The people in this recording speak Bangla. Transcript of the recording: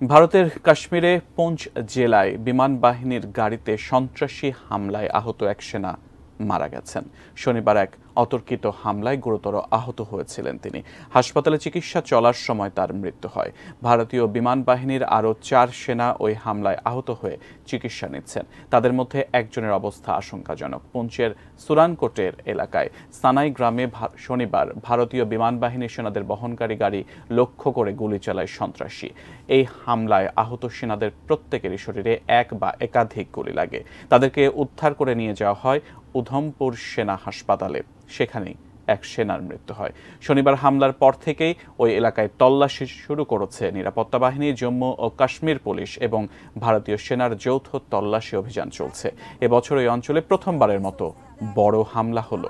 ভারতের কাশ্মীরে পুঞ্চ জেলায় বিমান বাহিনীর গাড়িতে সন্ত্রাসী হামলায় আহত এক সেনা মারা গেছেন। শনিবার এক অতর্কিত হামলায় গুরুতর আহত হয়েছিলেন তিনি। হাসপাতালে চিকিৎসা চলার সময় তার মৃত্যু হয়। ভারতীয় বিমান বাহিনীর আরও ৪ সেনা ওই হামলায় আহত হয়ে চিকিৎসা নিচ্ছেন। তাদের মধ্যে একজনের অবস্থা আশঙ্কাজনক। পুঞ্চের সুরানকোটের এলাকায় সানাই গ্রামে শনিবার ভারতীয় বিমান বাহিনীর সেনাদের বহনকারী গাড়ি লক্ষ্য করে গুলি চালায় সন্ত্রাসী। এই হামলায় আহত সেনাদের প্রত্যেকেরই শরীরে এক বা একাধিক গুলি লাগে। তাদেরকে উদ্ধার করে নিয়ে যাওয়া হয় উধমপুর সেনা হাসপাতালে। সেখানেই এক সেনার মৃত্যু হয়। শনিবার হামলার পর থেকেই ওই এলাকায় তল্লাশি শুরু করেছে নিরাপত্তা বাহিনী, জম্মু ও কাশ্মীর পুলিশ এবং ভারতীয় সেনার যৌথ তল্লাশি অভিযান চলছে। এবছর ওই অঞ্চলে প্রথমবারের মতো বড় হামলা হলো।